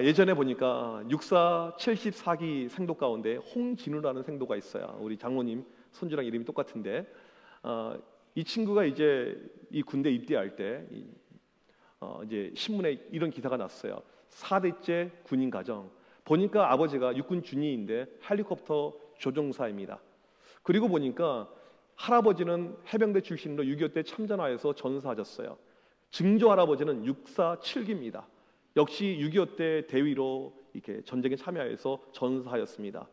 예전에 보니까 육사 74기 생도 가운데 홍진우라는 생도가 있어요. 우리 장로님 손주랑 이름이 똑같은데 이 친구가 이제 이 군대 입대할 때 이제 신문에 이런 기사가 났어요. 4대째 군인 가정. 보니까 아버지가 육군 준위인데 헬리콥터 조종사입니다. 그리고 보니까 할아버지는 해병대 출신으로 6.25 때 참전하여서 전사하셨어요. 증조 할아버지는 육사 7기입니다. 역시 6.25 때 대위로 이렇게 전쟁에 참여해서 전사하였습니다.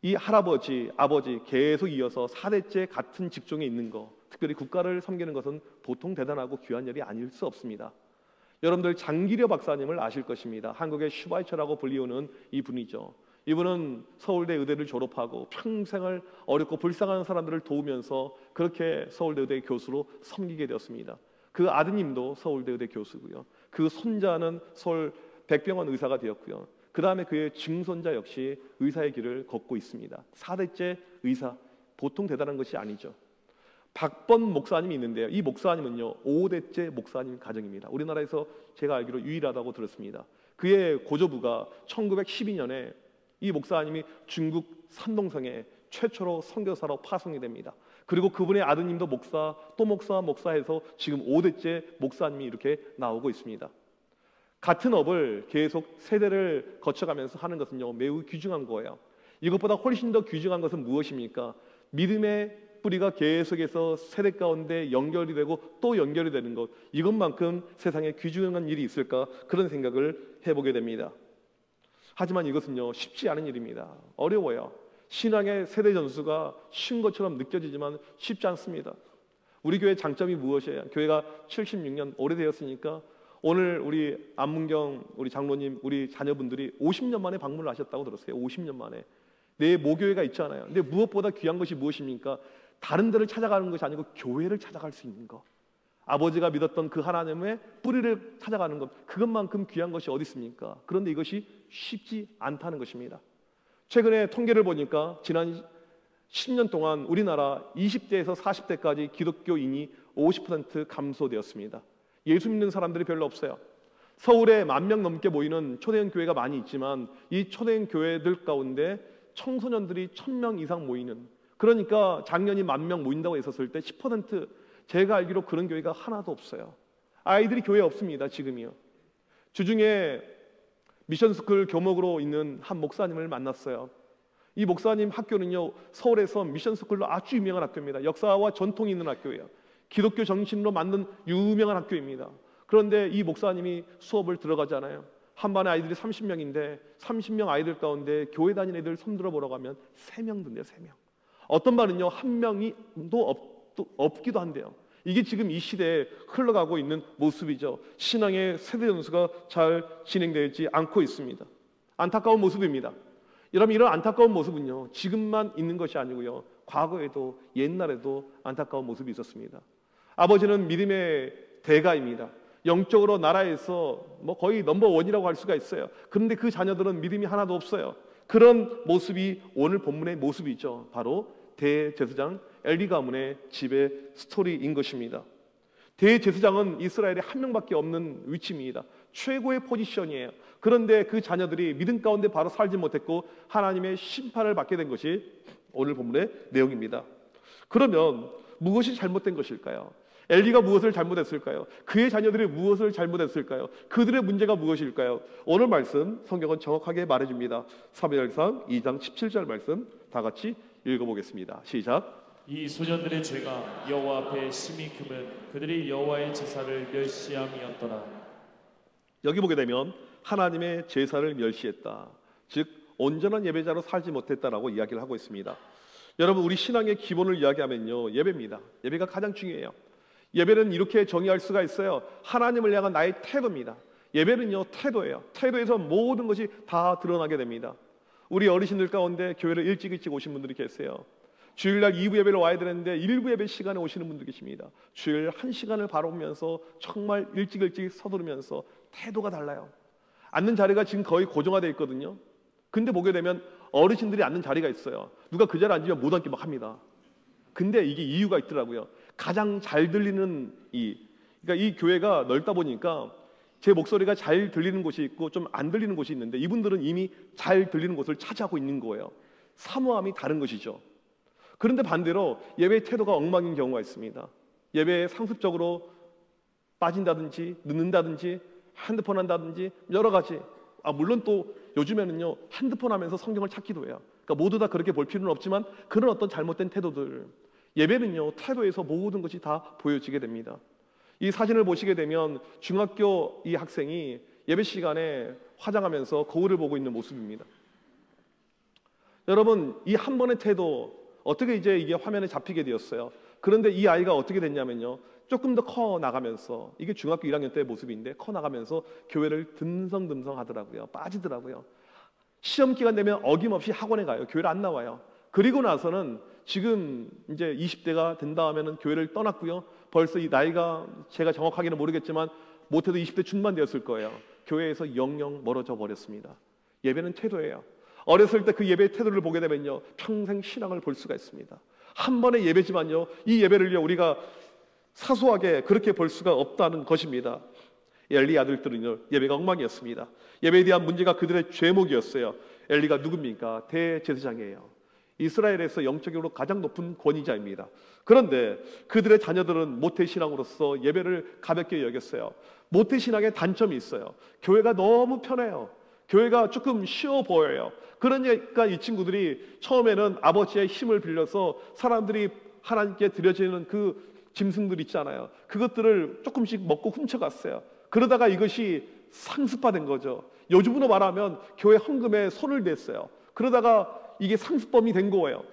이 할아버지, 아버지 계속 이어서 4대째 같은 직종에 있는 거, 특별히 국가를 섬기는 것은 보통 대단하고 귀한 일이 아닐 수 없습니다. 여러분들 장기려 박사님을 아실 것입니다. 한국의 슈바이처라고 불리우는 이 분이죠. 이분은 서울대 의대를 졸업하고 평생을 어렵고 불쌍한 사람들을 도우면서 그렇게 서울대 의대 교수로 섬기게 되었습니다. 그 아드님도 서울대 의대 교수고요. 그 손자는 서울 백병원 의사가 되었고요. 그 다음에 그의 증손자 역시 의사의 길을 걷고 있습니다. 4대째 의사, 보통 대단한 것이 아니죠. 박번 목사님이 있는데요. 이 목사님은요 5대째 목사님 가정입니다. 우리나라에서 제가 알기로 유일하다고 들었습니다. 그의 고조부가 1912년에 이 목사님이 중국 산동성에 최초로 선교사로 파송이 됩니다. 그리고 그분의 아드님도 목사, 또 목사해서 지금 5대째 목사님이 이렇게 나오고 있습니다. 같은 업을 계속 세대를 거쳐가면서 하는 것은요 매우 귀중한 거예요. 이것보다 훨씬 더 귀중한 것은 무엇입니까? 믿음의 뿌리가 계속해서 세대 가운데 연결이 되고 또 연결이 되는 것, 이것만큼 세상에 귀중한 일이 있을까, 그런 생각을 해보게 됩니다. 하지만 이것은요 쉽지 않은 일입니다. 어려워요. 신앙의 세대 전수가 쉬운 것처럼 느껴지지만 쉽지 않습니다. 우리 교회 장점이 무엇이에요? 교회가 76년 오래되었으니까 오늘 우리 안문경 우리 장로님, 우리 자녀분들이 50년 만에 방문을 하셨다고 들었어요. 50년 만에. 내 모교회가 있잖아요. 근데 무엇보다 귀한 것이 무엇입니까? 다른 데를 찾아가는 것이 아니고 교회를 찾아갈 수 있는 것. 아버지가 믿었던 그 하나님의 뿌리를 찾아가는 것, 그것만큼 귀한 것이 어디 있습니까? 그런데 이것이 쉽지 않다는 것입니다. 최근에 통계를 보니까 지난 10년 동안 우리나라 20대에서 40대까지 기독교인이 50% 감소되었습니다. 예수 믿는 사람들이 별로 없어요. 서울에 10,000명 넘게 모이는 초대형 교회가 많이 있지만 이 초대형 교회들 가운데 청소년들이 1,000명 이상 모이는, 그러니까 작년이 10,000명 모인다고 했었을 때 10%, 제가 알기로 그런 교회가 하나도 없어요. 아이들이 교회에 없습니다. 지금이요. 주중에 미션스쿨 교목으로 있는 한 목사님을 만났어요. 이 목사님 학교는요 서울에서 미션스쿨로 아주 유명한 학교입니다. 역사와 전통이 있는 학교예요. 기독교 정신으로 만든 유명한 학교입니다. 그런데 이 목사님이 수업을 들어가잖아요. 한 반에 아이들이 30명인데 30명 아이들 가운데 교회 다니는 애들 손들어 보러 가면 3명 든대요. 3명. 어떤 반은요 1명도 없기도 한데요. 이게 지금 이 시대에 흘러가고 있는 모습이죠. 신앙의 세대 전수가 잘 진행되지 않고 있습니다. 안타까운 모습입니다. 여러분, 이런 안타까운 모습은요 지금만 있는 것이 아니고요 과거에도 옛날에도 안타까운 모습이 있었습니다. 아버지는 믿음의 대가입니다. 영적으로 나라에서 거의 넘버원이라고 할 수가 있어요. 그런데 그 자녀들은 믿음이 하나도 없어요. 그런 모습이 오늘 본문의 모습이죠. 바로 대제사장 엘리 가문의 집의 스토리인 것입니다. 대제사장은 이스라엘에 한 명밖에 없는 위치입니다. 최고의 포지션이에요. 그런데 그 자녀들이 믿음 가운데 바로 살지 못했고 하나님의 심판을 받게 된 것이 오늘 본문의 내용입니다. 그러면 무엇이 잘못된 것일까요? 엘리가 무엇을 잘못했을까요? 그의 자녀들이 무엇을 잘못했을까요? 그들의 문제가 무엇일까요? 오늘 말씀 성경은 정확하게 말해줍니다. 사무엘상 2장 17절 말씀 다 같이 읽어보겠습니다. 시작. 이 소년들의 죄가 여호와 앞에 심히 크면 그들이 여호와의 제사를 멸시함이었더라. 여기 보게 되면 하나님의 제사를 멸시했다, 즉 온전한 예배자로 살지 못했다라고 이야기를 하고 있습니다. 여러분, 우리 신앙의 기본을 이야기하면요 예배입니다. 예배가 가장 중요해요. 예배는 이렇게 정의할 수가 있어요. 하나님을 향한 나의 태도입니다. 예배는요 태도예요. 태도에서 모든 것이 다 드러나게 됩니다. 우리 어르신들 가운데 교회를 일찍 오신 분들이 계세요. 주일날 2부 예배를 와야 되는데 1부 예배 시간에 오시는 분들 계십니다. 주일 1시간을 바라보면서 정말 일찍 서두르면서 태도가 달라요. 앉는 자리가 지금 거의 고정화되어 있거든요. 근데 보게 되면 어르신들이 앉는 자리가 있어요. 누가 그 자리에 앉으면 못 앉게 막 합니다. 근데 이게 이유가 있더라고요. 가장 잘 들리는 그러니까 이 교회가 넓다 보니까 제 목소리가 잘 들리는 곳이 있고 좀 안 들리는 곳이 있는데 이분들은 이미 잘 들리는 곳을 차지하고 있는 거예요. 사모함이 다른 것이죠. 그런데 반대로 예배의 태도가 엉망인 경우가 있습니다. 예배에 상습적으로 빠진다든지 늦는다든지 핸드폰 한다든지 여러 가지. 물론 또 요즘에는요 핸드폰 하면서 성경을 찾기도 해요. 그러니까 모두 다 그렇게 볼 필요는 없지만 그런 어떤 잘못된 태도들, 예배는요 태도에서 모든 것이 다 보여지게 됩니다. 이 사진을 보시게 되면 중학교 이 학생이 예배 시간에 화장하면서 거울을 보고 있는 모습입니다. 여러분, 이 한 번의 태도 어떻게 이제 이게 화면에 잡히게 되었어요. 그런데 이 아이가 어떻게 됐냐면요, 조금 더 커 나가면서, 이게 중학교 1학년 때의 모습인데 커 나가면서 교회를 듬성듬성 하더라고요. 빠지더라고요. 시험 기간 되면 어김없이 학원에 가요. 교회를 안 나와요. 그리고 나서는 지금 이제 20대가 된다 하면은 교회를 떠났고요. 벌써 이 나이가 제가 정확하게는 모르겠지만 못해도 20대 중반 되었을 거예요. 교회에서 영영 멀어져 버렸습니다. 예배는 태도예요. 어렸을 때 그 예배의 태도를 보게 되면요 평생 신앙을 볼 수가 있습니다. 한 번의 예배지만요 이 예배를요 우리가 사소하게 그렇게 볼 수가 없다는 것입니다. 엘리 아들들은요 예배가 엉망이었습니다. 예배에 대한 문제가 그들의 죄목이었어요. 엘리가 누굽니까? 대제사장이에요. 이스라엘에서 영적으로 가장 높은 권위자입니다. 그런데 그들의 자녀들은 모태신앙으로서 예배를 가볍게 여겼어요. 모태신앙의 단점이 있어요. 교회가 너무 편해요. 교회가 조금 쉬워 보여요. 그러니까 이 친구들이 처음에는 아버지의 힘을 빌려서 사람들이 하나님께 드려지는 그 짐승들 있잖아요. 그것들을 조금씩 먹고 훔쳐갔어요. 그러다가 이것이 상습화된 거죠. 요즘으로 말하면 교회 헌금에 손을 댔어요. 그러다가 이게 상습범이 된 거예요.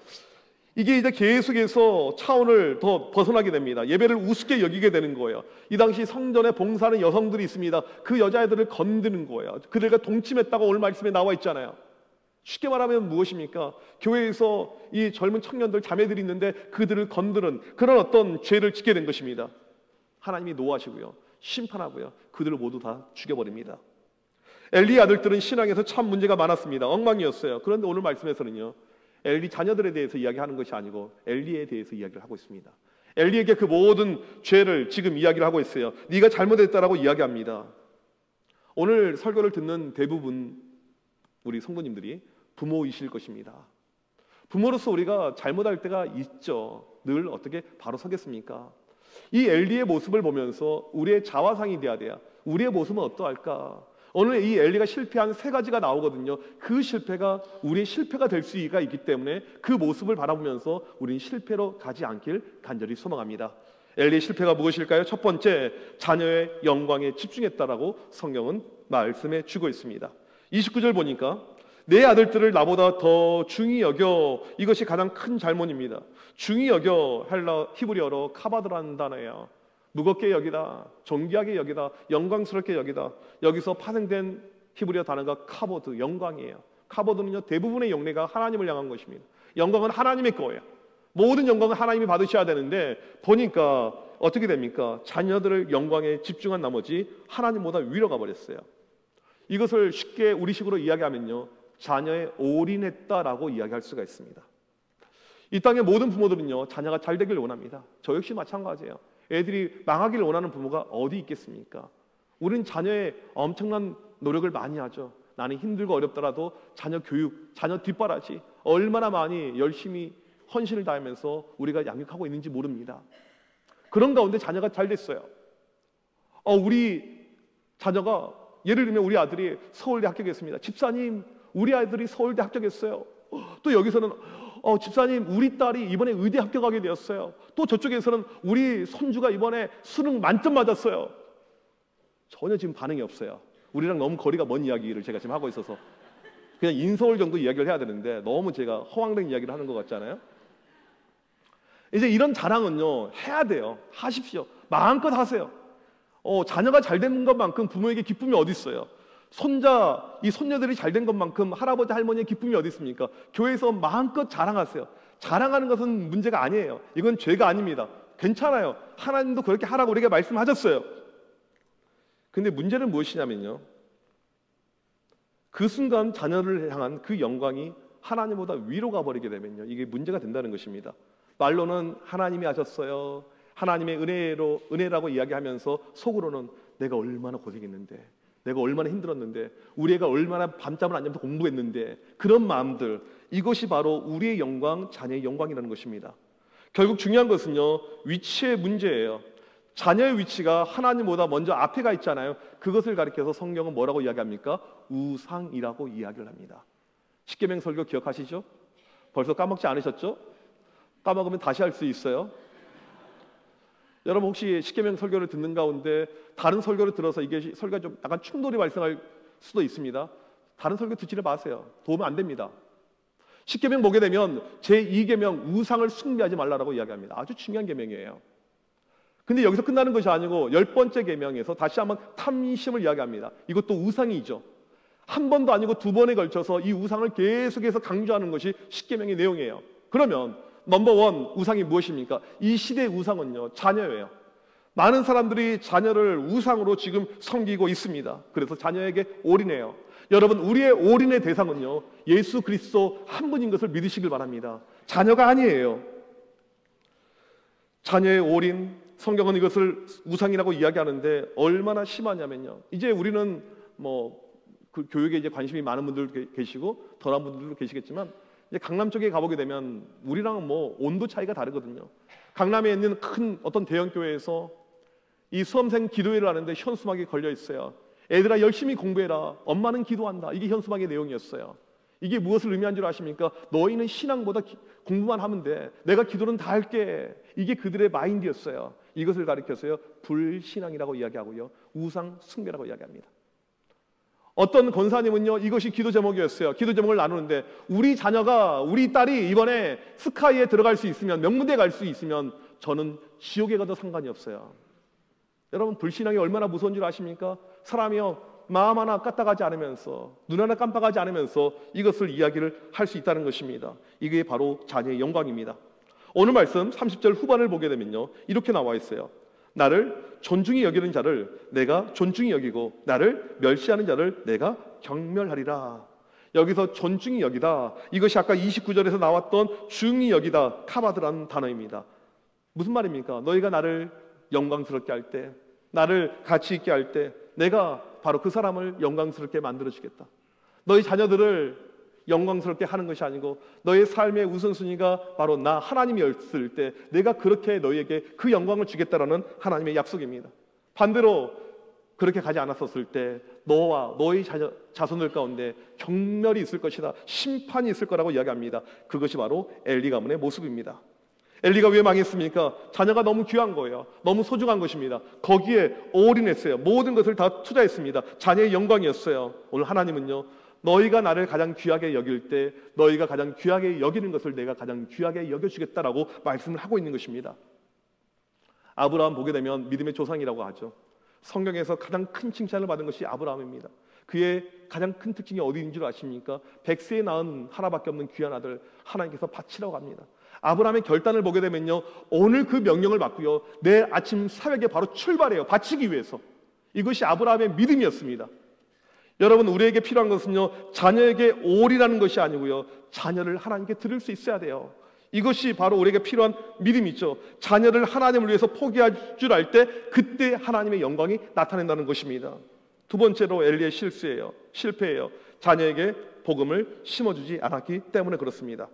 이게 이제 계속해서 차원을 더 벗어나게 됩니다. 예배를 우습게 여기게 되는 거예요. 이 당시 성전에 봉사하는 여성들이 있습니다. 그 여자애들을 건드는 거예요. 그들과 동침했다고 오늘 말씀에 나와 있잖아요. 쉽게 말하면 무엇입니까? 교회에서 이 젊은 청년들, 자매들이 있는데 그들을 건드는 그런 어떤 죄를 짓게 된 것입니다. 하나님이 노하시고요, 심판하고요, 그들을 모두 다 죽여버립니다. 엘리의 아들들은 신앙에서 참 문제가 많았습니다. 엉망이었어요. 그런데 오늘 말씀에서는요 엘리 자녀들에 대해서 이야기하는 것이 아니고 엘리에 대해서 이야기를 하고 있습니다. 엘리에게 그 모든 죄를 지금 이야기를 하고 있어요. 네가 잘못했다라고 이야기합니다. 오늘 설교를 듣는 대부분 우리 성도님들이 부모이실 것입니다. 부모로서 우리가 잘못할 때가 있죠. 늘 어떻게 바로 서겠습니까? 이 엘리의 모습을 보면서 우리의 자화상이 돼야 돼요. 우리의 모습은 어떠할까? 오늘 이 엘리가 실패한 세 가지가 나오거든요. 그 실패가 우리의 실패가 될 수가 있기 때문에 그 모습을 바라보면서 우리는 실패로 가지 않길 간절히 소망합니다. 엘리의 실패가 무엇일까요? 첫 번째, 자녀의 영광에 집중했다라고 성경은 말씀해 주고 있습니다. 29절 보니까 내 아들들을 나보다 더 중히 여겨, 이것이 가장 큰 잘못입니다. 중히 여겨 히브리어로 카바드라는 단어예요. 무겁게 여기다, 존귀하게 여기다, 영광스럽게 여기다. 여기서 파생된 히브리어 단어가 카보드, 영광이에요. 카보드는요 대부분의 영내가 하나님을 향한 것입니다. 영광은 하나님의 거예요. 모든 영광은 하나님이 받으셔야 되는데 보니까 어떻게 됩니까? 자녀들을 영광에 집중한 나머지 하나님보다 위로 가버렸어요. 이것을 쉽게 우리식으로 이야기하면요 자녀에 올인했다라고 이야기할 수가 있습니다. 이 땅의 모든 부모들은요 자녀가 잘 되길 원합니다. 저 역시 마찬가지예요. 애들이 망하기를 원하는 부모가 어디 있겠습니까? 우린 자녀의 엄청난 노력을 많이 하죠. 나는 힘들고 어렵더라도 자녀 교육, 자녀 뒷바라지 얼마나 많이 열심히 헌신을 다하면서 우리가 양육하고 있는지 모릅니다. 그런 가운데 자녀가 잘 됐어요. 우리 자녀가 예를 들면 우리 아들이 서울대 합격했습니다. 집사님, 우리 아들이 서울대 합격했어요. 또 여기서는 집사님, 우리 딸이 이번에 의대 합격하게 되었어요. 또 저쪽에서는 우리 손주가 이번에 수능 만점 맞았어요. 전혀 지금 반응이 없어요. 우리랑 너무 거리가 먼 이야기를 제가 지금 하고 있어서 그냥 인서울 정도 이야기를 해야 되는데 너무 제가 허황된 이야기를 하는 것 같잖아요. 이제 이런 자랑은요 해야 돼요. 하십시오. 마음껏 하세요. 자녀가 잘 되는 것만큼 부모에게 기쁨이 어디 있어요? 이 손녀들이 잘 된 것만큼 할아버지 할머니의 기쁨이 어디 있습니까? 교회에서 마음껏 자랑하세요. 자랑하는 것은 문제가 아니에요. 이건 죄가 아닙니다. 괜찮아요. 하나님도 그렇게 하라고 우리에게 말씀하셨어요. 근데 문제는 무엇이냐면요 그 순간 자녀를 향한 그 영광이 하나님보다 위로 가버리게 되면요 이게 문제가 된다는 것입니다. 말로는 하나님이 하셨어요, 하나님의 은혜라고 이야기하면서 속으로는 내가 얼마나 고생했는데, 내가 얼마나 힘들었는데, 우리 애가 얼마나 밤잠을 안 자면서 공부했는데, 그런 마음들, 이것이 바로 우리의 영광, 자녀의 영광이라는 것입니다. 결국 중요한 것은요, 위치의 문제예요. 자녀의 위치가 하나님보다 먼저 앞에 가 있잖아요. 그것을 가리켜서 성경은 뭐라고 이야기합니까? 우상이라고 이야기를 합니다. 십계명 설교 기억하시죠? 벌써 까먹지 않으셨죠? 까먹으면 다시 할 수 있어요. 여러분 혹시 십계명 설교를 듣는 가운데 다른 설교를 들어서 이게 설교가 좀 약간 충돌이 발생할 수도 있습니다. 다른 설교 듣지를 마세요. 도움이 안 됩니다. 십계명 보게 되면 제2계명 우상을 숭배하지 말라라고 이야기합니다. 아주 중요한 계명이에요. 근데 여기서 끝나는 것이 아니고 10번째 계명에서 다시 한번 탐심을 이야기합니다. 이것도 우상이죠. 한 번도 아니고 두 번에 걸쳐서 이 우상을 계속해서 강조하는 것이 십계명의 내용이에요. 그러면 넘버원 우상이 무엇입니까? 이 시대의 우상은요, 자녀예요. 많은 사람들이 자녀를 우상으로 지금 섬기고 있습니다. 그래서 자녀에게 올인해요. 여러분, 우리의 올인의 대상은요, 예수 그리스도 한 분인 것을 믿으시길 바랍니다. 자녀가 아니에요. 자녀의 올인, 성경은 이것을 우상이라고 이야기하는데 얼마나 심하냐면요, 이제 우리는 그 교육에 이제 관심이 많은 분들 계시고 덜한 분들도 계시겠지만, 이제 강남 쪽에 가보게 되면 우리랑은 온도 차이가 다르거든요. 강남에 있는 큰 어떤 대형 교회에서 이 수험생 기도회를 하는데 현수막이 걸려 있어요. 애들아 열심히 공부해라, 엄마는 기도한다. 이게 현수막의 내용이었어요. 이게 무엇을 의미한 줄 아십니까? 너희는 신앙보다 공부만 하면 돼, 내가 기도는 다 할게. 이게 그들의 마인드였어요. 이것을 가리켜서요, 불신앙이라고 이야기하고요, 우상 숭배라고 이야기합니다. 어떤 권사님은요, 이것이 기도 제목이었어요. 기도 제목을 나누는데, 우리 자녀가, 우리 딸이 이번에 스카이에 들어갈 수 있으면, 명문대에 갈 수 있으면 저는 지옥에 가도 상관이 없어요. 여러분, 불신앙이 얼마나 무서운 줄 아십니까? 사람이요, 마음 하나 까딱하지 않으면서, 눈 하나 깜빡하지 않으면서 이것을 이야기를 할 수 있다는 것입니다. 이게 바로 자녀의 영광입니다. 오늘 말씀 30절 후반을 보게 되면요, 이렇게 나와 있어요. 나를 존중히 여기는 자를 내가 존중히 여기고 나를 멸시하는 자를 내가 경멸하리라. 여기서 존중히 여기다, 이것이 아까 29절에서 나왔던 중히 여기다, 카바드라는 단어입니다. 무슨 말입니까? 너희가 나를 영광스럽게 할 때, 나를 가치 있게 할 때 내가 바로 그 사람을 영광스럽게 만들어주겠다. 너희 자녀들을 영광스럽게 하는 것이 아니고 너의 삶의 우선순위가 바로 나 하나님이었을 때 내가 그렇게 너희에게 그 영광을 주겠다라는 하나님의 약속입니다. 반대로 그렇게 가지 않았었을 때 너와 너의 자손들 가운데 경멸이 있을 것이다, 심판이 있을 거라고 이야기합니다. 그것이 바로 엘리 가문의 모습입니다. 엘리가 왜 망했습니까? 자녀가 너무 귀한 거예요. 너무 소중한 것입니다. 거기에 올인했어요. 모든 것을 다 투자했습니다. 자녀의 영광이었어요. 오늘 하나님은요, 너희가 나를 가장 귀하게 여길 때 너희가 가장 귀하게 여기는 것을 내가 가장 귀하게 여겨주겠다라고 말씀을 하고 있는 것입니다. 아브라함 보게 되면 믿음의 조상이라고 하죠. 성경에서 가장 큰 칭찬을 받은 것이 아브라함입니다. 그의 가장 큰 특징이 어디인 줄 아십니까? 100세에 낳은 하나밖에 없는 귀한 아들 하나님께서 바치라고 합니다. 아브라함의 결단을 보게 되면요, 오늘 그 명령을 받고요, 내일 아침 새벽에 바로 출발해요. 바치기 위해서. 이것이 아브라함의 믿음이었습니다. 여러분, 우리에게 필요한 것은요, 자녀에게 올이라는 것이 아니고요, 자녀를 하나님께 드릴 수 있어야 돼요. 이것이 바로 우리에게 필요한 믿음이죠. 자녀를 하나님을 위해서 포기할 줄 알 때 그때 하나님의 영광이 나타난다는 것입니다. 두 번째로 엘리의 실패예요. 자녀에게 복음을 심어주지 않았기 때문에 그렇습니다.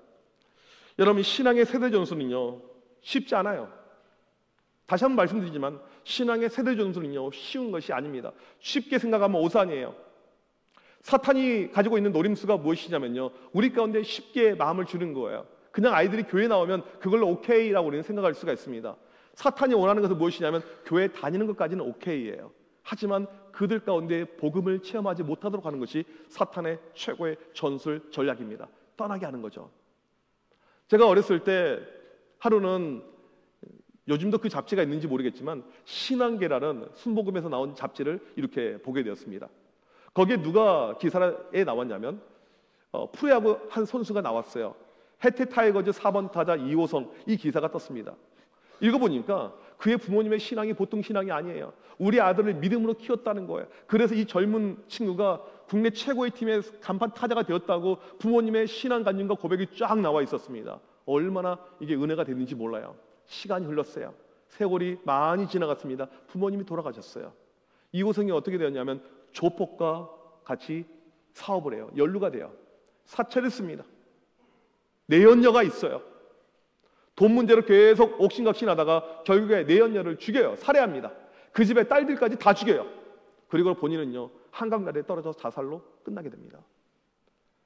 여러분, 신앙의 세대 전수는요, 쉽지 않아요. 다시 한번 말씀드리지만 신앙의 세대 전수는요, 쉬운 것이 아닙니다. 쉽게 생각하면 오산이에요. 사탄이 가지고 있는 노림수가 무엇이냐면요, 우리 가운데 쉽게 마음을 주는 거예요. 그냥 아이들이 교회 나오면 그걸로 오케이라고 우리는 생각할 수가 있습니다. 사탄이 원하는 것은 무엇이냐면 교회 다니는 것까지는 오케이예요. 하지만 그들 가운데 복음을 체험하지 못하도록 하는 것이 사탄의 최고의 전술 전략입니다. 떠나게 하는 거죠. 제가 어렸을 때 하루는, 요즘도 그 잡지가 있는지 모르겠지만 신앙계라는 순복음에서 나온 잡지를 이렇게 보게 되었습니다. 거기에 누가 기사에 나왔냐면 프로야구 한 선수가 나왔어요. 해태 타이거즈 4번 타자 이호성, 이 기사가 떴습니다. 읽어보니까 그의 부모님의 신앙이 보통 신앙이 아니에요. 우리 아들을 믿음으로 키웠다는 거예요. 그래서 이 젊은 친구가 국내 최고의 팀의 간판 타자가 되었다고 부모님의 신앙 간증과 고백이 쫙 나와 있었습니다. 얼마나 이게 은혜가 됐는지 몰라요. 시간이 흘렀어요. 세월이 많이 지나갔습니다. 부모님이 돌아가셨어요. 이호성이 어떻게 되었냐면 조폭과 같이 사업을 해요. 연루가 돼요. 사채를 씁니다. 내연녀가 있어요. 돈 문제로 계속 옥신각신하다가 결국에 내연녀를 죽여요. 살해합니다. 그 집의 딸들까지 다 죽여요. 그리고 본인은요 한강가리에 떨어져 자살로 끝나게 됩니다.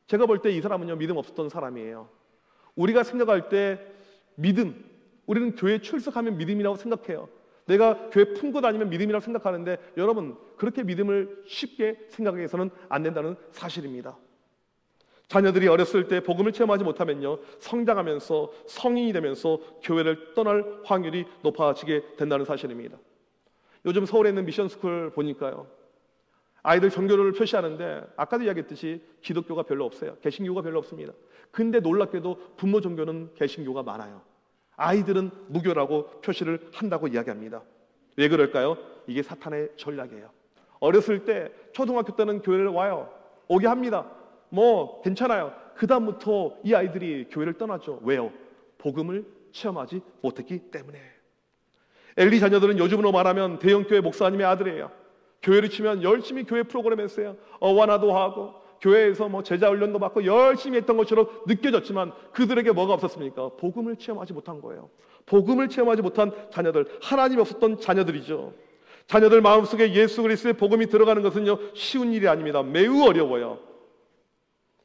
제가 볼 때 이 사람은요 믿음 없었던 사람이에요. 우리가 생각할 때 믿음, 우리는 교회 출석하면 믿음이라고 생각해요. 내가 교회 품고 다니면 믿음이라고 생각하는데 여러분 그렇게 믿음을 쉽게 생각해서는 안 된다는 사실입니다. 자녀들이 어렸을 때 복음을 체험하지 못하면요 성장하면서 성인이 되면서 교회를 떠날 확률이 높아지게 된다는 사실입니다. 요즘 서울에 있는 미션스쿨 보니까요 아이들 전교를 표시하는데 아까도 이야기했듯이 기독교가 별로 없어요. 개신교가 별로 없습니다. 근데 놀랍게도 부모 종교는 개신교가 많아요. 아이들은 무교라고 표시를 한다고 이야기합니다. 왜 그럴까요? 이게 사탄의 전략이에요. 어렸을 때 초등학교 때는 교회를 와요. 오게 합니다. 뭐 괜찮아요. 그 다음부터 이 아이들이 교회를 떠나죠. 왜요? 복음을 체험하지 못했기 때문에. 엘리 자녀들은 요즘으로 말하면 대형교회 목사님의 아들이에요. 교회를 치면 열심히 교회 프로그램 했어요. 어와나도 하고 교회에서 뭐 제자 훈련도 받고 열심히 했던 것처럼 느껴졌지만 그들에게 뭐가 없었습니까? 복음을 체험하지 못한 거예요. 복음을 체험하지 못한 자녀들, 하나님이 없었던 자녀들이죠. 자녀들 마음속에 예수 그리스도의 복음이 들어가는 것은요 쉬운 일이 아닙니다. 매우 어려워요.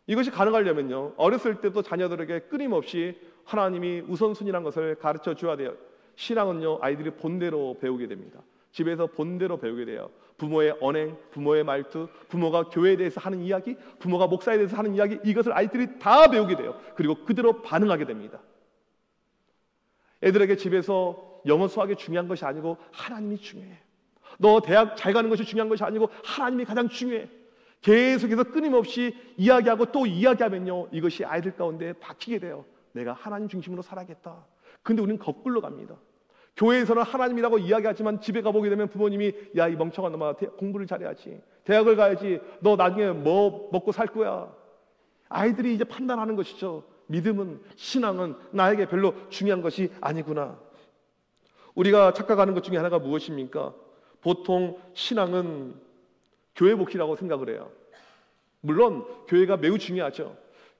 이것이 가능하려면요 어렸을 때도 자녀들에게 끊임없이 하나님이 우선순위라는 것을 가르쳐 줘야 돼요. 신앙은요 아이들이 본대로 배우게 됩니다. 집에서 본대로 배우게 돼요. 부모의 언행, 부모의 말투, 부모가 교회에 대해서 하는 이야기, 부모가 목사에 대해서 하는 이야기, 이것을 아이들이 다 배우게 돼요. 그리고 그대로 반응하게 됩니다. 애들에게 집에서 영어 수학이 중요한 것이 아니고 하나님이 중요해. 너 대학 잘 가는 것이 중요한 것이 아니고 하나님이 가장 중요해. 계속해서 끊임없이 이야기하고 또 이야기하면요 이것이 아이들 가운데 박히게 돼요. 내가 하나님 중심으로 살아야겠다. 근데 우리는 거꾸로 갑니다. 교회에서는 하나님이라고 이야기하지만 집에 가보게 되면 부모님이 야 이 멍청한 놈아 공부를 잘해야지, 대학을 가야지, 너 나중에 뭐 먹고 살 거야. 아이들이 이제 판단하는 것이죠. 믿음은, 신앙은 나에게 별로 중요한 것이 아니구나. 우리가 착각하는 것 중에 하나가 무엇입니까? 보통 신앙은 교회 복지라고 생각을 해요. 물론 교회가 매우 중요하죠.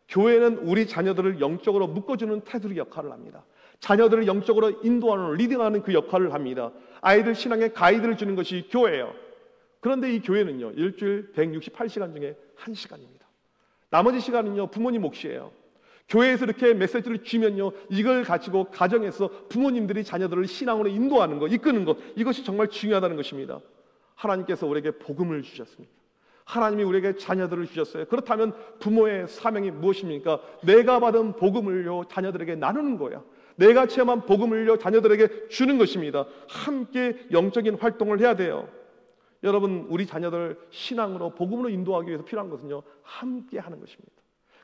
교회는 우리 자녀들을 영적으로 묶어주는 테두리 역할을 합니다. 자녀들을 영적으로 인도하는, 리딩하는 그 역할을 합니다. 아이들 신앙에 가이드를 주는 것이 교회예요. 그런데 이 교회는요 일주일 168시간 중에 1시간입니다. 나머지 시간은요 부모님 몫이에요. 교회에서 이렇게 메시지를 주면요 이걸 가지고 가정에서 부모님들이 자녀들을 신앙으로 인도하는 것, 이끄는 것, 이것이 정말 중요하다는 것입니다. 하나님께서 우리에게 복음을 주셨습니다. 하나님이 우리에게 자녀들을 주셨어요. 그렇다면 부모의 사명이 무엇입니까? 내가 받은 복음을요 자녀들에게 나누는 거예요. 내가 체험한 복음을요 자녀들에게 주는 것입니다. 함께 영적인 활동을 해야 돼요. 여러분 우리 자녀들 신앙으로 복음으로 인도하기 위해서 필요한 것은요 함께 하는 것입니다.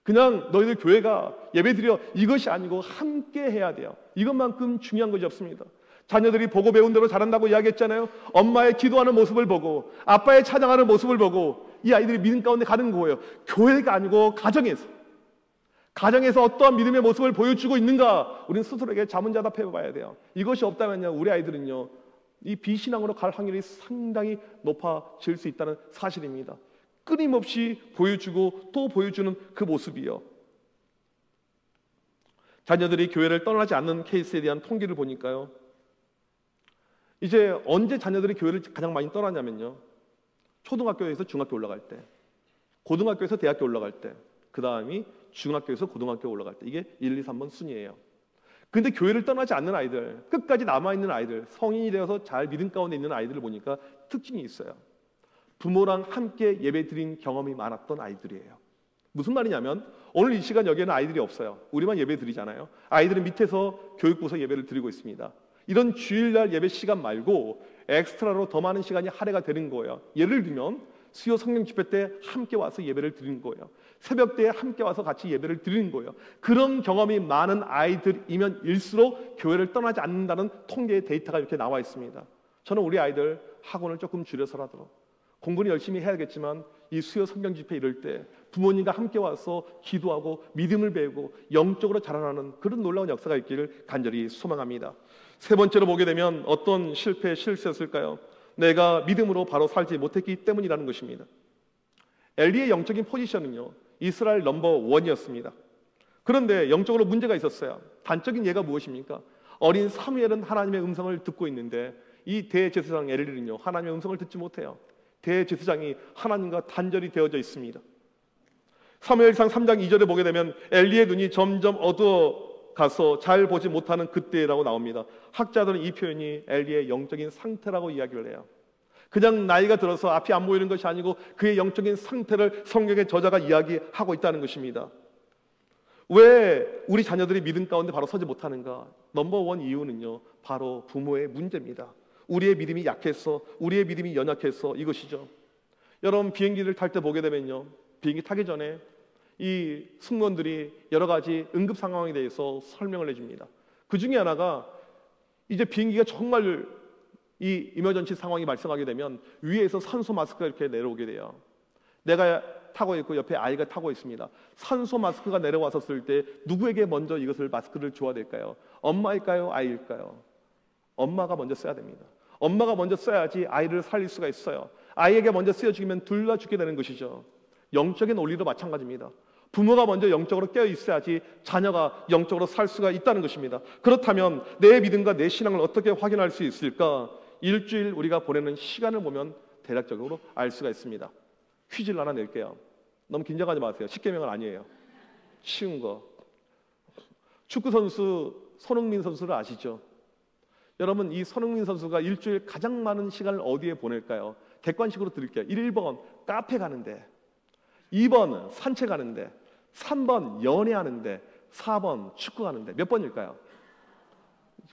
그냥 너희들 교회가 예배드려 이것이 아니고 함께 해야 돼요. 이것만큼 중요한 것이 없습니다. 자녀들이 보고 배운 대로 잘한다고 이야기했잖아요. 엄마의 기도하는 모습을 보고 아빠의 찬양하는 모습을 보고 이 아이들이 믿음 가운데 가는 거예요. 교회가 아니고 가정에서 어떠한 믿음의 모습을 보여주고 있는가 우리는 스스로에게 자문자답해 봐야 돼요. 이것이 없다면요 우리 아이들은요 이 비신앙으로 갈 확률이 상당히 높아질 수 있다는 사실입니다. 끊임없이 보여주고 또 보여주는 그 모습이요. 자녀들이 교회를 떠나지 않는 케이스에 대한 통계를 보니까요 이제 언제 자녀들이 교회를 가장 많이 떠나냐면요 초등학교에서 중학교 올라갈 때, 고등학교에서 대학교 올라갈 때, 그 다음이 중학교에서 고등학교 올라갈 때, 이게 1, 2, 3번 순이에요. 근데 교회를 떠나지 않는 아이들, 끝까지 남아있는 아이들, 성인이 되어서 잘 믿음 가운데 있는 아이들을 보니까 특징이 있어요. 부모랑 함께 예배 드린 경험이 많았던 아이들이에요. 무슨 말이냐면 오늘 이 시간 여기에는 아이들이 없어요. 우리만 예배 드리잖아요. 아이들은 밑에서 교육부서 예배를 드리고 있습니다. 이런 주일날 예배 시간 말고 엑스트라로 더 많은 시간이 할애가 되는 거예요. 예를 들면 수요 성령 집회 때 함께 와서 예배를 드리는 거예요. 새벽 때 함께 와서 같이 예배를 드리는 거예요. 그런 경험이 많은 아이들이면 일수록 교회를 떠나지 않는다는 통계의 데이터가 이렇게 나와 있습니다. 저는 우리 아이들 학원을 조금 줄여서라도 공부는 열심히 해야겠지만 이 수요 성경 집회 이럴 때 부모님과 함께 와서 기도하고 믿음을 배우고 영적으로 자라나는 그런 놀라운 역사가 있기를 간절히 소망합니다. 세 번째로 보게 되면 어떤 실패였을까요? 내가 믿음으로 바로 살지 못했기 때문이라는 것입니다. 엘리의 영적인 포지션은요, 이스라엘 넘버 원이었습니다. 그런데 영적으로 문제가 있었어요. 단적인 예가 무엇입니까? 어린 사무엘은 하나님의 음성을 듣고 있는데 이 대제사장 엘리는요, 하나님의 음성을 듣지 못해요. 대제사장이 하나님과 단절이 되어져 있습니다. 사무엘상 3장 2절에 보게 되면 엘리의 눈이 점점 어두워가서 잘 보지 못하는 그때라고 나옵니다. 학자들은 이 표현이 엘리의 영적인 상태라고 이야기를 해요. 그냥 나이가 들어서 앞이 안 보이는 것이 아니고 그의 영적인 상태를 성경의 저자가 이야기하고 있다는 것입니다. 왜 우리 자녀들이 믿음 가운데 바로 서지 못하는가? 넘버원 이유는요, 바로 부모의 문제입니다. 우리의 믿음이 약해서, 우리의 믿음이 연약해서 이것이죠. 여러분, 비행기를 탈 때 보게 되면요, 비행기 타기 전에 이 승무원들이 여러 가지 응급 상황에 대해서 설명을 해줍니다. 그 중에 하나가 이제 비행기가 정말 이 이머전시 상황이 발생하게 되면 위에서 산소 마스크가 이렇게 내려오게 돼요. 내가 타고 있고 옆에 아이가 타고 있습니다. 산소 마스크가 내려왔었을 때 누구에게 먼저 이것을 마스크를 줘야 될까요? 엄마일까요? 아이일까요? 엄마가 먼저 써야 됩니다. 엄마가 먼저 써야지 아이를 살릴 수가 있어요. 아이에게 먼저 쓰여주면 둘 다 죽게 되는 것이죠. 영적인 원리도 마찬가지입니다. 부모가 먼저 영적으로 깨어 있어야지 자녀가 영적으로 살 수가 있다는 것입니다. 그렇다면 내 믿음과 내 신앙을 어떻게 확인할 수 있을까? 일주일 우리가 보내는 시간을 보면 대략적으로 알 수가 있습니다. 퀴즈를 하나 낼게요. 너무 긴장하지 마세요. 10개명은 아니에요. 쉬운 거. 축구 선수 손흥민 선수를 아시죠? 여러분, 이 손흥민 선수가 일주일 가장 많은 시간을 어디에 보낼까요? 객관식으로 드릴게요. 1번 카페 가는데, 2번 산책하는데, 3번 연애하는데, 4번 축구 하는데. 몇 번일까요?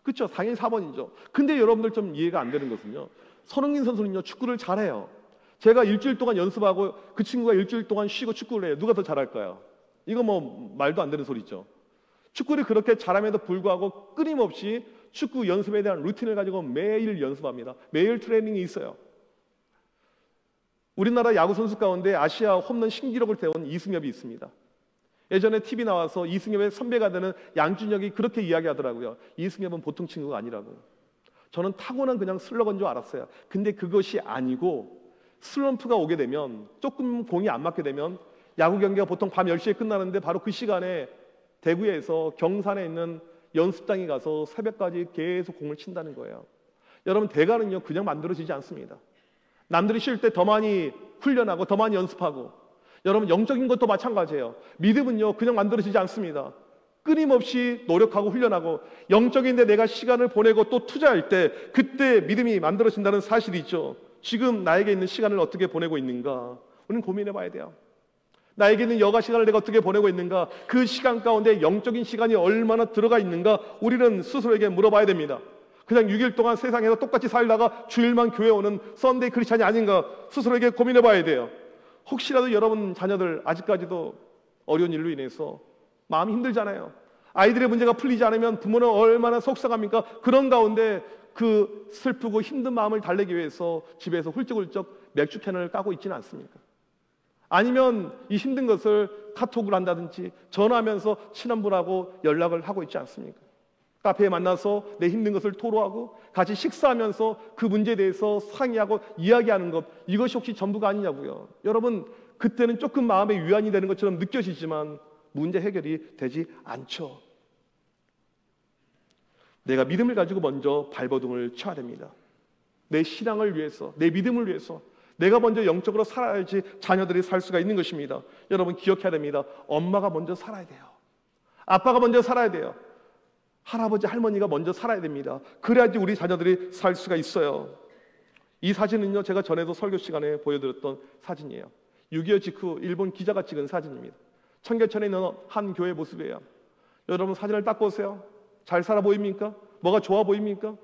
그렇죠? 당연히 4번이죠. 근데 여러분들 좀 이해가 안 되는 것은요, 손흥민 선수는요, 축구를 잘해요. 제가 일주일 동안 연습하고 그 친구가 일주일 동안 쉬고 축구를 해요. 누가 더 잘할까요? 이거 뭐 말도 안 되는 소리죠. 축구를 그렇게 잘함에도 불구하고 끊임없이 축구 연습에 대한 루틴을 가지고 매일 연습합니다. 매일 트레이닝이 있어요. 우리나라 야구 선수 가운데 아시아 홈런 신기록을 세운 이승엽이 있습니다. 예전에 TV 나와서 이승엽의 선배가 되는 양준혁이 그렇게 이야기하더라고요. 이승엽은 보통 친구가 아니라고. 저는 타고난 그냥 슬러건 줄 알았어요. 근데 그것이 아니고 슬럼프가 오게 되면, 조금 공이 안 맞게 되면, 야구 경기가 보통 밤 10시에 끝나는데 바로 그 시간에 대구에서 경산에 있는 연습장에 가서 새벽까지 계속 공을 친다는 거예요. 여러분, 대가는요 그냥 만들어지지 않습니다. 남들이 쉴 때 더 많이 훈련하고 더 많이 연습하고, 여러분 영적인 것도 마찬가지예요. 믿음은요 그냥 만들어지지 않습니다. 끊임없이 노력하고 훈련하고, 영적인데 내가 시간을 보내고 또 투자할 때 그때 믿음이 만들어진다는 사실이 있죠. 지금 나에게 있는 시간을 어떻게 보내고 있는가? 우리는 고민해 봐야 돼요. 나에게 있는 여가 시간을 내가 어떻게 보내고 있는가? 그 시간 가운데 영적인 시간이 얼마나 들어가 있는가? 우리는 스스로에게 물어봐야 됩니다. 그냥 6일 동안 세상에서 똑같이 살다가 주일만 교회 오는 썬데이 크리스찬이 아닌가? 스스로에게 고민해 봐야 돼요. 혹시라도 여러분 자녀들 아직까지도 어려운 일로 인해서 마음이 힘들잖아요. 아이들의 문제가 풀리지 않으면 부모는 얼마나 속상합니까? 그런 가운데 그 슬프고 힘든 마음을 달래기 위해서 집에서 훌쩍훌쩍 맥주캔을 까고 있지는 않습니까? 아니면 이 힘든 것을 카톡을 한다든지 전화하면서 친한 분하고 연락을 하고 있지 않습니까? 카페에 만나서 내 힘든 것을 토로하고 같이 식사하면서 그 문제에 대해서 상의하고 이야기하는 것, 이것이 혹시 전부가 아니냐고요. 여러분, 그때는 조금 마음의 위안이 되는 것처럼 느껴지지만 문제 해결이 되지 않죠. 내가 믿음을 가지고 먼저 발버둥을 쳐야 됩니다. 내 신앙을 위해서, 내 믿음을 위해서 내가 먼저 영적으로 살아야지 자녀들이 살 수가 있는 것입니다. 여러분 기억해야 됩니다. 엄마가 먼저 살아야 돼요. 아빠가 먼저 살아야 돼요. 할아버지, 할머니가 먼저 살아야 됩니다. 그래야지 우리 자녀들이 살 수가 있어요. 이 사진은요, 제가 전에도 설교 시간에 보여드렸던 사진이에요. 6.25 직후 일본 기자가 찍은 사진입니다. 청계천에 있는 한 교회 모습이에요. 여러분 사진을 딱 보세요. 잘 살아 보입니까? 뭐가 좋아 보입니까?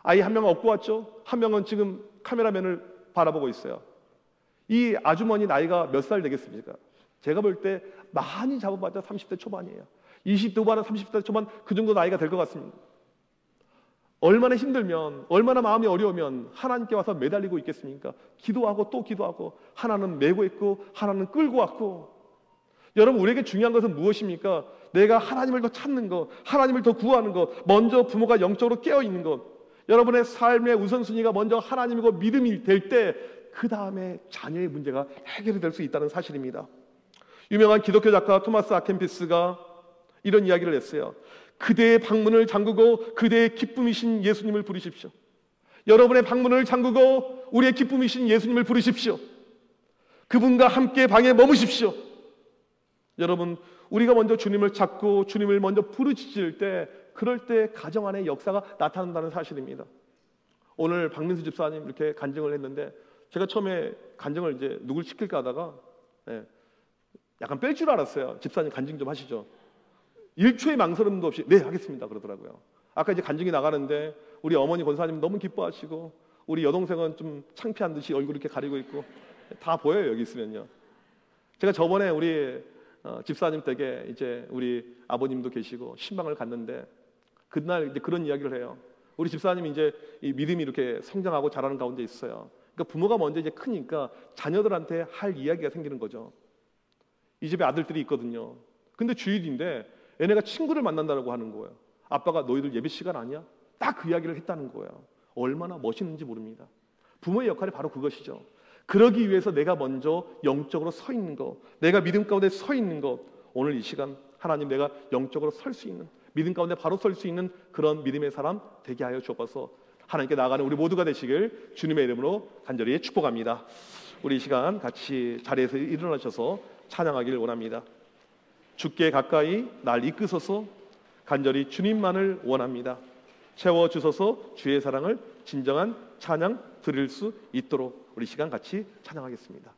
아이 한 명은 업고 왔죠. 한 명은 지금 카메라맨을 바라보고 있어요. 이 아주머니 나이가 몇 살 되겠습니까? 제가 볼 때 많이 잡아봤자 30대 초반이에요. 20대 후반은 30대 초반, 그 정도 나이가 될 것 같습니다. 얼마나 힘들면, 얼마나 마음이 어려우면 하나님께 와서 매달리고 있겠습니까? 기도하고 또 기도하고, 하나는 메고 있고 하나는 끌고 왔고. 여러분, 우리에게 중요한 것은 무엇입니까? 내가 하나님을 더 찾는 것, 하나님을 더 구하는 것, 먼저 부모가 영적으로 깨어있는 것, 여러분의 삶의 우선순위가 먼저 하나님이고 믿음이 될 때 그 다음에 자녀의 문제가 해결이 될 수 있다는 사실입니다. 유명한 기독교 작가 토마스 아켄피스가 이런 이야기를 했어요. 그대의 방문을 잠그고 그대의 기쁨이신 예수님을 부르십시오. 여러분의 방문을 잠그고 우리의 기쁨이신 예수님을 부르십시오. 그분과 함께 방에 머무십시오. 여러분, 우리가 먼저 주님을 찾고 주님을 먼저 부르짖을 때, 그럴 때 가정 안에 역사가 나타난다는 사실입니다. 오늘 박민수 집사님 이렇게 간증을 했는데, 제가 처음에 간증을 이제 누굴 시킬까 하다가 약간 뺄 줄 알았어요. 집사님 간증 좀 하시죠. 1초의 망설임도 없이 네 하겠습니다 그러더라고요. 아까 이제 간증이 나가는데 우리 어머니 권사님 너무 기뻐하시고, 우리 여동생은 좀 창피한 듯이 얼굴 이렇게 가리고 있고 다 보여요 여기 있으면요. 제가 저번에 우리 집사님 댁에 이제 우리 아버님도 계시고 신방을 갔는데, 그날 이제 그런 이야기를 해요. 우리 집사님이 이제 이 믿음이 이렇게 성장하고 자라는 가운데 있어요. 그러니까 부모가 먼저 이제 크니까 자녀들한테 할 이야기가 생기는 거죠. 이 집에 아들들이 있거든요. 근데 주일인데 얘네가 친구를 만난다고 하는 거예요. 아빠가 너희들 예배 시간 아니야? 딱 그 이야기를 했다는 거예요. 얼마나 멋있는지 모릅니다. 부모의 역할이 바로 그것이죠. 그러기 위해서 내가 먼저 영적으로 서 있는 것, 내가 믿음 가운데 서 있는 것, 오늘 이 시간 하나님 내가 영적으로 설 수 있는, 믿음 가운데 바로 설 수 있는 그런 믿음의 사람 되게 하여 주옵소서. 하나님께 나아가는 우리 모두가 되시길 주님의 이름으로 간절히 축복합니다. 우리 이 시간 같이 자리에서 일어나셔서 찬양하기를 원합니다. 주께 가까이 날 이끄소서, 간절히 주님만을 원합니다. 채워주소서, 주의 사랑을 진정한 찬양 드릴 수 있도록 우리 시간 같이 찬양하겠습니다.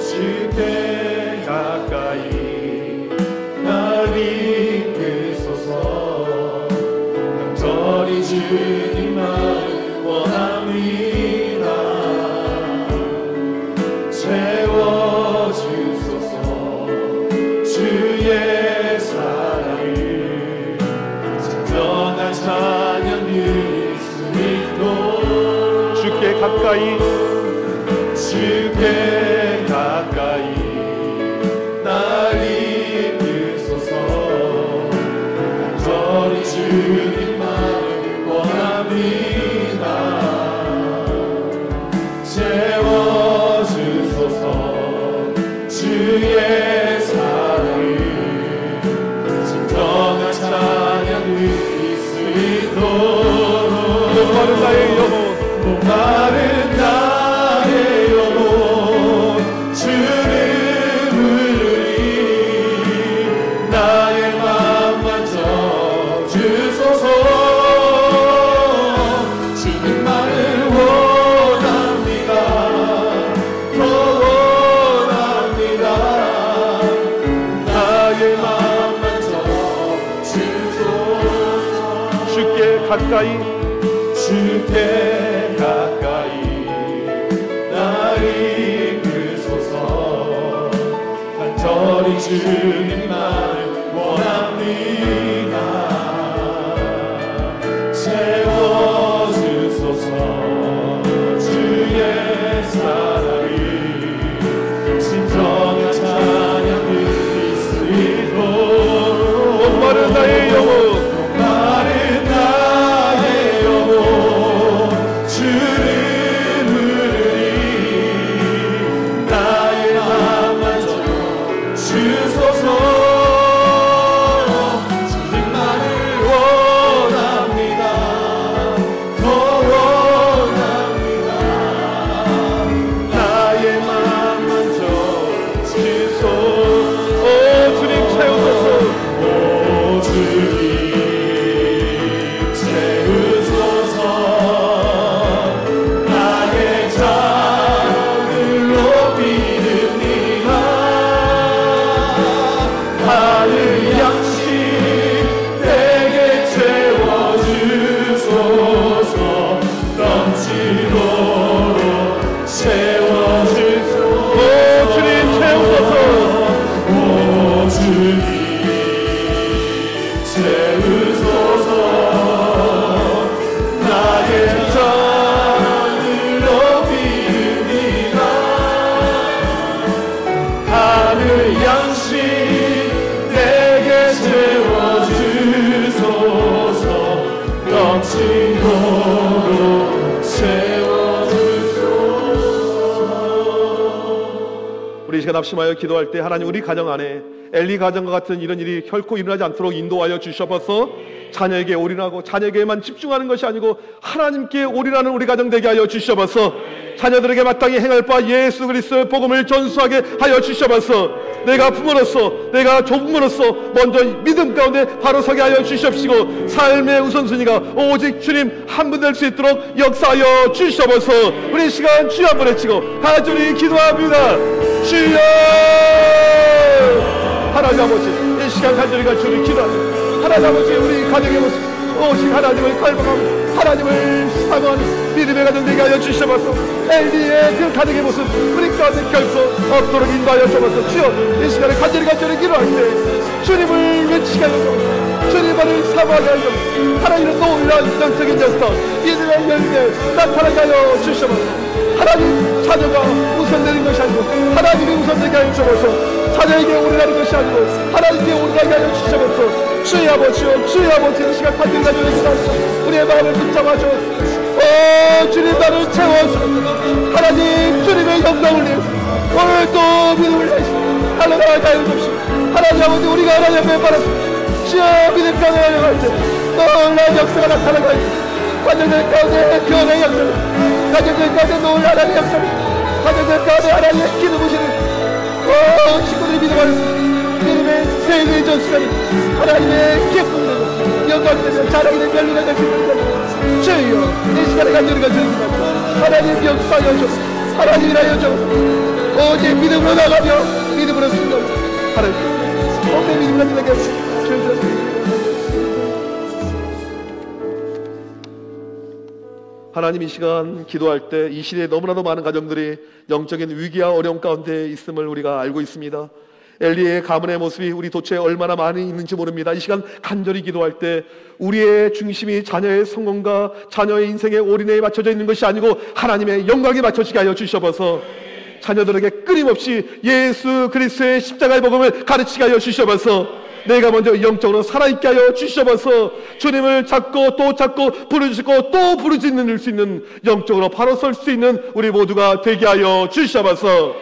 주께 가까이 날 이끄소서, 간절히 주님만을 원합니다. 채워주소서, 주의 사랑을 진정한 찬양 드릴 수 있도록. 주께 가까이, 주께 가까이 날 이끄소서, 간절히 주님만을 원합니다. 채워주소서, 주의 사랑을 진정한 찬양 드릴 수 있도록. 목마른 나의 영혼, 목마른 나의 영혼 주를 부르리. 나의 맘 만져 주소서. 주님만을 원합니다. 더 원합니다. 나의 맘 만져 주소서. 주께 가까이, 주께 가까이 날 이끄소서, 간절히 주님만을 원합니다. 채워주소서, 주의 사랑을 진정한 찬양 드릴 수 있도록. 목마른 나의 영혼, 목마른 나의 영혼 주를 부르리. 나의 맘 만져 주소서. 진호로 세워주소서. 우리 이 시간 합심하여 기도할 때 하나님 우리 가정 안에 엘리 가정과 같은 이런 일이 결코 일어나지 않도록 인도하여 주셔서 자녀에게 올인하고 자녀에게만 집중하는 것이 아니고 하나님께 올인하는 우리 가정 되게 하여 주셔서 자녀들에게 마땅히 행할 바 예수 그리스도의 복음을 전수하게 하여 주셔서 내가 부모로서 내가 조부모로서 먼저 믿음 가운데 바로 서게 하여 주십시고 삶의 우선순위가 오직 주님 한 분 될 수 있도록 역사하여 주셔서 우리 시간 주여 한번 외치고 같이 우리 기도합니다. 주여 하나님 아버지 이 시간 간절히 같이 우리 기도합니다. 하나님 아버지 우리 가정의 모습 오직 하나님을 갈망하고 하나님을 사모하는 믿음의 가정 되게 하여 주셔서 엘리의 그 가정의 모습 우리 가운데 결코 없도록 인도하여 주셔서 주여 이 시간에 간절히 기도할 때 주님을 외치게 하여 주님을 사모하게 하여 하나님의 놀라운 영적인 역사 믿음의 열매 나타나게 하여 주셔서 하나님 자녀가 우선되는 것이 아니고 하나님이 우선되게 하여 주셔서 자녀에게 올인하는 것이 아니고 하나님께 올인하게 하여 주셔서 주의 아버지요 주의 아버지 이 시간 간절히 기도하시오 우리의 마음을 붙잡아 주옵소서. 주님 나를 채워주옵소서. 하나님 주님의 영광을 위해서 오늘 또 믿음을 내시오 할렐루야 하여 주옵시오. 하나님 아버지 우리가 하나님 앞에 바랐습니다. 주여 믿음 가운데 할 때 놀라운 역사가 나타나게 하시오. 가정들 가운데 변의 역사 가정들 가운데 놀라운 하나님의 역사 가정들 가운데 하나님의 기도 보시는 친구들이 믿음을 믿음의 세계의 전수가 하나님의 기쁨되고 영광되며 자랑되며 열리가 될 수 있는 주여 이 시간에 간절히 기도합니다. 하나님 역사하여 주옵소서. 하나님이라여 주옵소서. 오직 믿음으로 나가며 믿음으로 승리하며 하나님 오늘 믿음을 가지게 하옵소서. 주여 하나님 이 시간 기도할 때 이 시대에 너무나도 많은 가정들이 영적인 위기와 어려움 가운데 있음을 우리가 알고 있습니다. 엘리의 가문의 모습이 우리 도처에 얼마나 많이 있는지 모릅니다. 이 시간 간절히 기도할 때 우리의 중심이 자녀의 성공과 자녀의 인생의 올인에 맞춰져 있는 것이 아니고 하나님의 영광에 맞춰지게 하여 주셔서 자녀들에게 끊임없이 예수 그리스도의 십자가의 복음을 가르치게 하여 주셔서 내가 먼저 영적으로 살아있게 하여 주셔서 주님을 찾고 또 찾고 부르짖고 또 부르짖는 수 있는 영적으로 바로 설 수 있는 우리 모두가 되게 하여 주셔서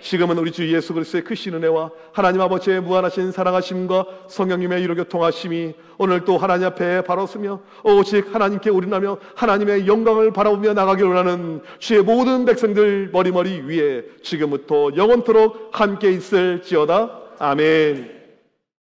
지금은 우리 주 예수 그리스도의 크신 은혜와 하나님 아버지의 무한하신 사랑하심과 성령님의 이로 교통하심이 오늘 또 하나님 앞에 바로 서며 오직 하나님께 올인하며 하나님의 영광을 바라보며 나가기를 원하는 주의 모든 백성들 머리머리 위에 지금부터 영원토록 함께 있을지어다. 아멘.